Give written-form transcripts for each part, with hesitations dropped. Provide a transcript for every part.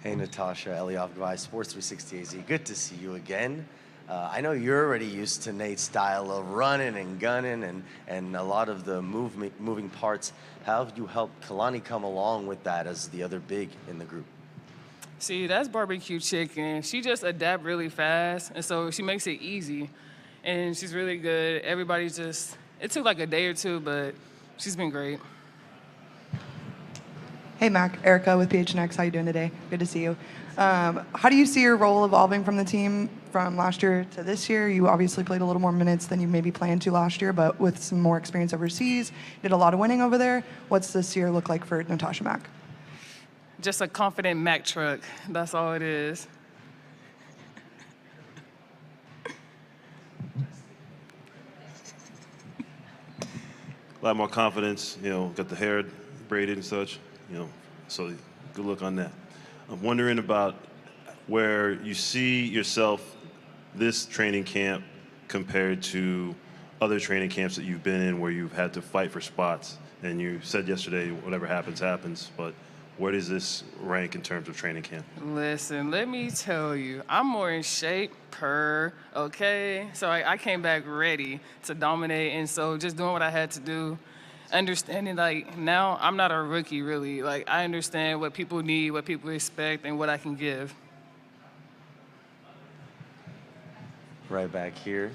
Hey, Natasha, Mack, Sports 360 AZ. Good to see you again. I know you're already used to Nate's style of running and gunning and a lot of the moving parts. How have you helped Kalani come along with that as the other big in the group? See, that's barbecue chicken. She just adapt really fast, and so she makes it easy. And she's really good. Everybody's just, it took like a day or two, but she's been great. Hey, Mac. Erica with PHNX. How you doing today? Good to see you. How do you see your role evolving from the team from last year to this year? You obviously played a little more minutes than you maybe planned to last year, but with some more experience overseas, did a lot of winning over there. What's this year look like for Natasha Mack? Just a confident Mack truck. That's all it is. A lot more confidence, got the hair braided and such, so good look on that. I'm wondering about where you see yourself this training camp compared to other training camps that you've been in where you've had to fight for spots. And you said yesterday, whatever happens, happens, but where does this rank in terms of training camp? Listen, let me tell you, I'm more in shape okay? So I came back ready to dominate, and so just doing what I had to do, understanding, like, now I'm not a rookie, really. Like, I understand what people need, what people expect, and what I can give. Right back here,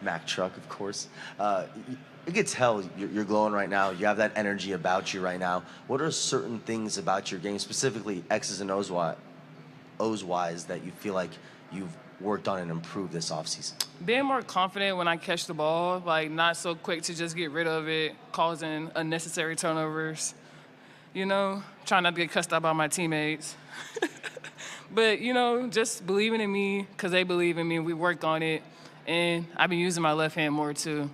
Mack truck, of course. You can tell you're glowing right now. You have that energy about you right now. What are certain things about your game, specifically X's and O's wise, that you feel like you've worked on and improved this offseason? Being more confident when I catch the ball, like not so quick to just get rid of it, causing unnecessary turnovers. Trying not to get cussed out by my teammates. But, just believing in me because they believe in me. We work on it. And I've been using my left hand more, too.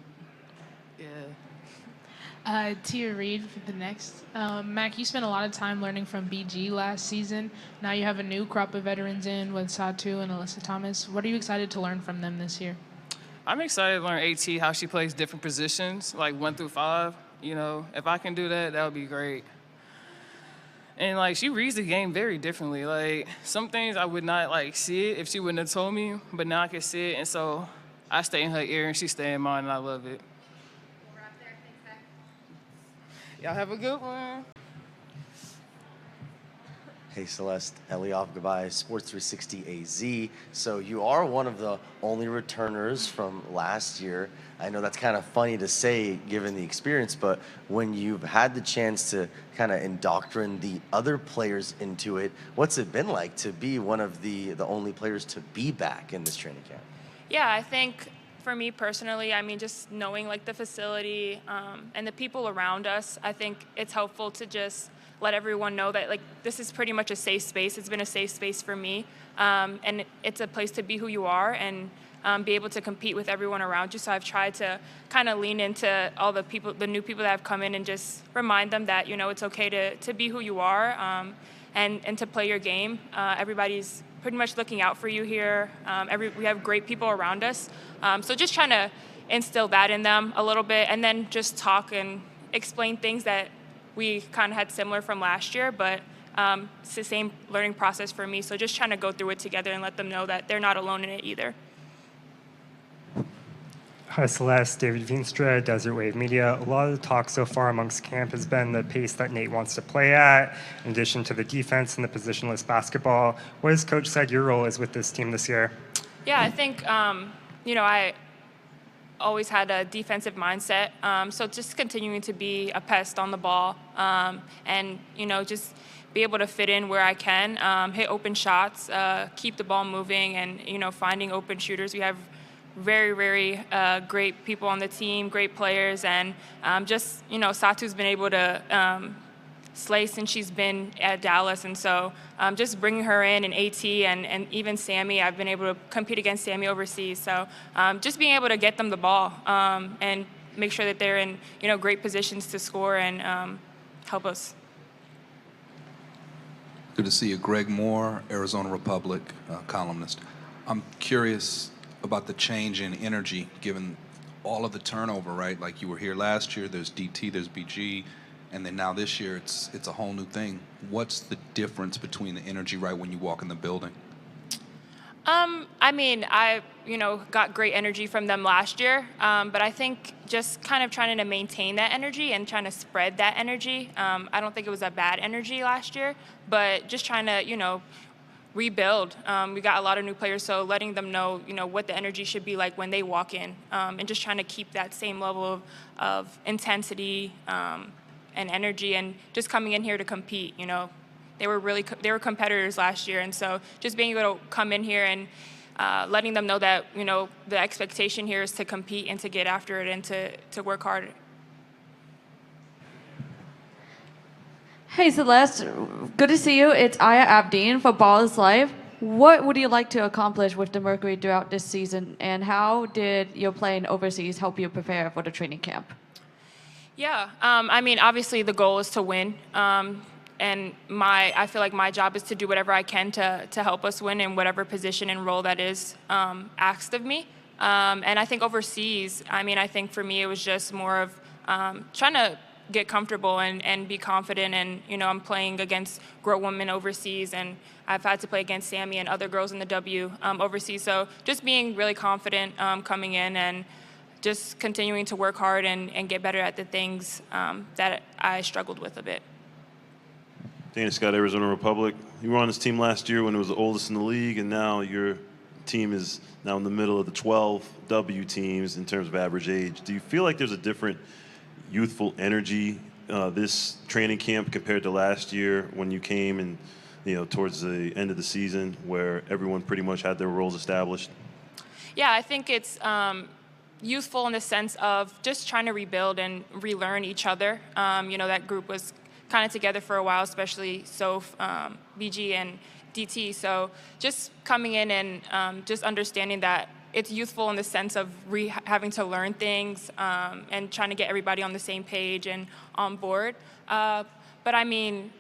Yeah. Tia Reed for the next. Mac, you spent a lot of time learning from BG last season. Now you have a new crop of veterans in with Satu and Alyssa Thomas. What are you excited to learn from them this year? I'm excited to learn AT, how she plays different positions, like 1 through 5. If I can do that, that would be great. And, she reads the game very differently. Like, some things I would not, see it if she wouldn't have told me, but now I can see it. And so I stay in her ear and she stay in mine, and I love it. We'll wrap there. Thanks, Zach. Y'all have a good one. Hey, Celeste, goodbye, Sports 360 AZ. So you are one of the only returners from last year. I know that's kind of funny to say given the experience, but when you've had the chance to kind of indoctrinate the other players into it, what's it been like to be one of the only players to be back in this training camp? Yeah, I think for me personally, just knowing the facility and the people around us, I think it's helpful to just let everyone know that this is pretty much a safe space. It's been a safe space for me, and it's a place to be who you are and be able to compete with everyone around you. So I've tried to kind of lean into all the new people that have come in, and just remind them that it's okay to be who you are and to play your game. Everybody's pretty much looking out for you here. We have great people around us, so just trying to instill that in them a little bit, and then just talk and explain things that we kind of had similar from last year, but it's the same learning process for me. So just trying to go through it together and let them know that they're not alone in it either. Hi, Celeste. David Veenstra, Desert Wave Media. A lot of the talk so far amongst camp has been the pace that Nate wants to play at, in addition to the defense and the positionless basketball. What has Coach said your role is with this team this year? Yeah, I think, I always had a defensive mindset. So just continuing to be a pest on the ball and, just be able to fit in where I can, hit open shots, keep the ball moving, and, finding open shooters. We have very, very great people on the team, great players, and Satu's been able to slay since she's been at Dallas, and so just bringing her in and AT and even Sammy, I've been able to compete against Sammy overseas. So just being able to get them the ball and make sure that they're in great positions to score and help us. Good to see you. Greg Moore, Arizona Republic columnist. I'm curious about the change in energy given all of the turnover, right? Like you were here last year, there's DT, there's BG, and then now this year it's a whole new thing. What's the difference between the energy right when you walk in the building? I mean, I got great energy from them last year, but I think just kind of trying to maintain that energy and trying to spread that energy. I don't think it was a bad energy last year, but just trying to rebuild. We got a lot of new players, so letting them know what the energy should be like when they walk in, and just trying to keep that same level of intensity and energy, and just coming in here to compete. They were competitors last year, and so just being able to come in here and letting them know that the expectation here is to compete and to get after it and to work hard. Hey Celeste, good to see you. It's Aya Abdeen for Ball is Life. What would you like to accomplish with the Mercury throughout this season, and how did your playing overseas help you prepare for the training camp? Yeah, I mean, obviously the goal is to win. And I feel like my job is to do whatever I can to help us win in whatever position and role that is asked of me. And I think overseas, I think for me it was just more of trying to get comfortable and be confident. And, I'm playing against grown women overseas, and I've had to play against Sammy and other girls in the W overseas. So just being really confident coming in and just continuing to work hard and get better at the things that I struggled with a bit. Dana Scott, Arizona Republic. You were on this team last year when it was the oldest in the league, and now your team is now in the middle of the 12 W teams in terms of average age. Do you feel like there's a different youthful energy this training camp compared to last year when you came and towards the end of the season where everyone pretty much had their roles established? Yeah, I think it's youthful in the sense of just trying to rebuild and relearn each other. That group was kind of together for a while, especially Soph, BG, and DT. So just coming in and just understanding that it's youthful in the sense of having to learn things and trying to get everybody on the same page and on board. But DT,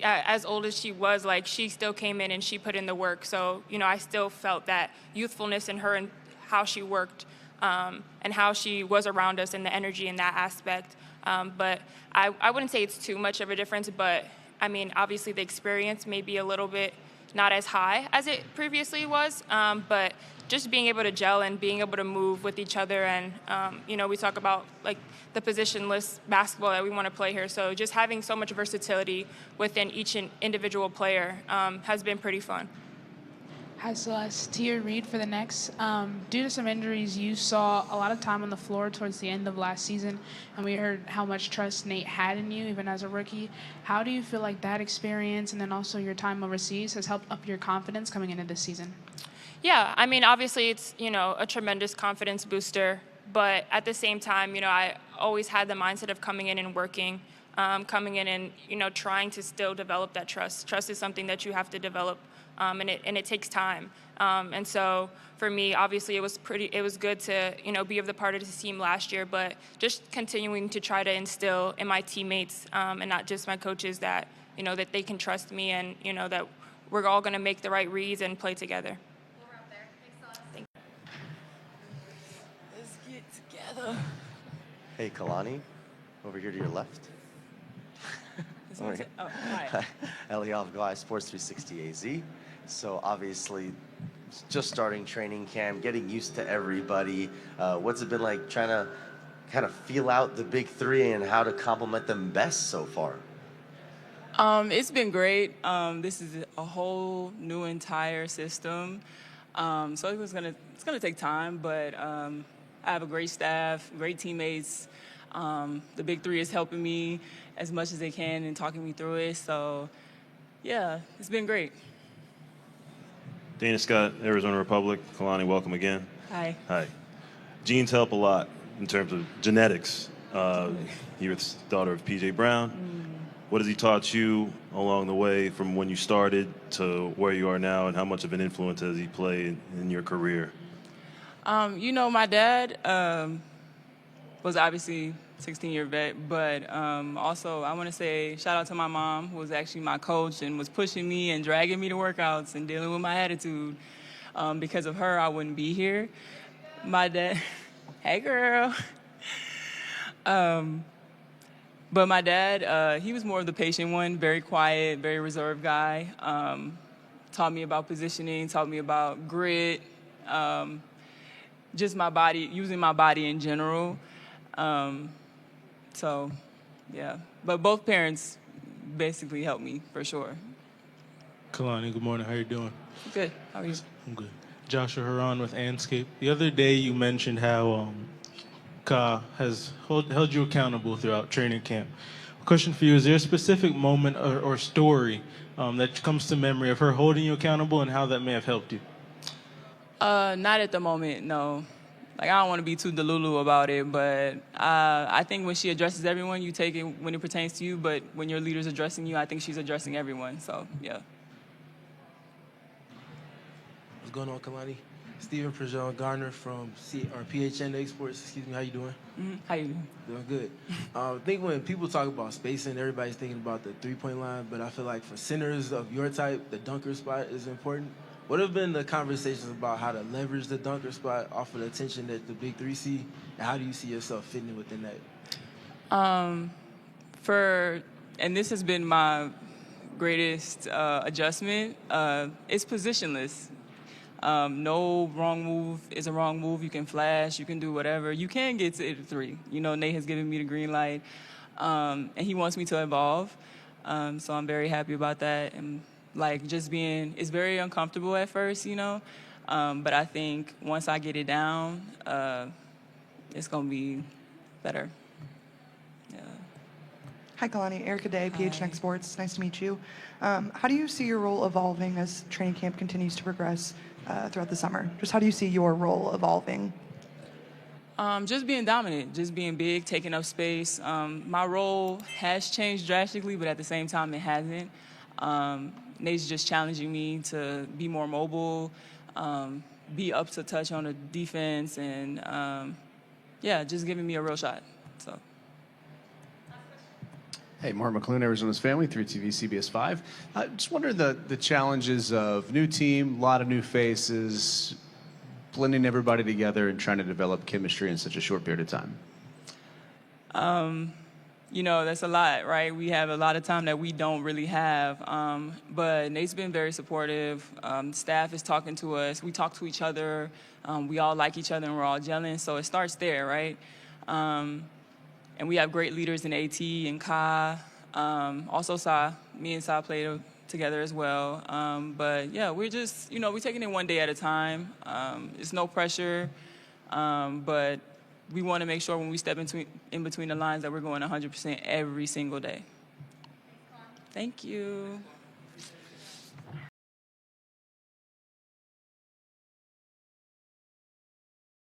as old as she was, she still came in and she put in the work. So, I still felt that youthfulness in her and how she worked and how she was around us and the energy in that aspect. But I wouldn't say it's too much of a difference, but obviously the experience may be a little bit not as high as it previously was, but just being able to gel and being able to move with each other. And, we talk about the positionless basketball that we want to play here. So just having so much versatility within each individual player has been pretty fun. Hi, Celeste. Tia Reed for the next. Due to some injuries, you saw a lot of time on the floor towards the end of last season, and we heard how much trust Nate had in you, even as a rookie. How do you feel like that experience and then also your time overseas has helped up your confidence coming into this season? Yeah, obviously it's, a tremendous confidence booster, but at the same time, I always had the mindset of coming in and working, coming in and, trying to still develop that trust. Trust is something that you have to develop. And it takes time. And so for me, obviously, it was good to, be of the part of the team last year, but just continuing to try to instill in my teammates and not just my coaches that, that they can trust me and, that we're all going to make the right reads and play together. We'll wrap there. Thanks, Celeste. Let's get together. Hey, Kalani, over here to your left. Hi. Eliav Guy, Sports 360 AZ. So obviously, just starting training camp, getting used to everybody. What's it been like trying to kind of feel out the big three and how to complement them best so far? It's been great. This is a whole new entire system. So it's gonna take time, but I have a great staff, great teammates. The big three is helping me as much as they can and talking me through it. So yeah, it's been great. Dana Scott, Arizona Republic. Kalani, welcome again. Hi. Hi. Genes help a lot in terms of genetics. You're the daughter of PJ Brown. What has he taught you along the way from when you started to where you are now, and how much of an influence has he played in your career? My dad was obviously 16-year vet, but also I want to say shout out to my mom, who was actually my coach and was pushing me and dragging me to workouts and dealing with my attitude. Because of her, I wouldn't be here. My dad, hey girl. But my dad, he was more of the patient one, very quiet, very reserved guy. Taught me about positioning, taught me about grit, just my body, using my body in general. So, yeah. But both parents basically helped me, for sure. Kalani, good morning. How you doing? Good. How are you? I'm good. Joshua Huron with Anscape. The other day you mentioned how Ka has held you accountable throughout training camp. Question for you, is there a specific moment or story that comes to memory of her holding you accountable and how that may have helped you? Not at the moment, no. Like, I don't want to be too delulu about it, but I think when she addresses everyone, you take it when it pertains to you, but when your leader's addressing you, I think she's addressing everyone, so, yeah. What's going on, Kalani? Stephen Prejean Garner from PHN Exports. Excuse me, how you doing? Mm-hmm. How you doing? Doing good. I think when people talk about spacing, everybody's thinking about the three-point line, but I feel like for centers of your type, the dunker spot is important. What have been the conversations about how to leverage the dunker spot off of the attention that the big three see, and how do you see yourself fitting within that? And this has been my greatest adjustment, it's positionless. No wrong move is a wrong move. You can flash, you can do whatever. You can get to 8-3. You know, Nate has given me the green light, and he wants me to evolve. So I'm very happy about that. And like it's very uncomfortable at first, you know, but I think once I get it down, it's gonna be better. Yeah. Hi, Kalani. Erica Day, PHNX Sports. Nice to meet you. How do you see your role evolving as training camp continues to progress throughout the summer? Just how do you see your role evolving? Just being dominant, just being big, taking up space. My role has changed drastically, but at the same time, it hasn't. Nate's just challenging me to be more mobile, be up to touch on the defense, and yeah, just giving me a real shot. So. Hey, Mark McClune, Arizona's Family, 3TV, CBS 5. Just wondering the challenges of new team, a lot of new faces, blending everybody together and trying to develop chemistry in such a short period of time. You know, that's a lot, right? We have a lot of time that we don't really have. But Nate's been very supportive. Staff is talking to us. We talk to each other. We all like each other and we're all gelling. So it starts there, right? And we have great leaders in AT and Ka. Also Sa. Me and Sa played together as well. But yeah, we're just, we're taking it one day at a time. It's no pressure. But we want to make sure when we step in between the lines that we're going 100% every single day. Thank you.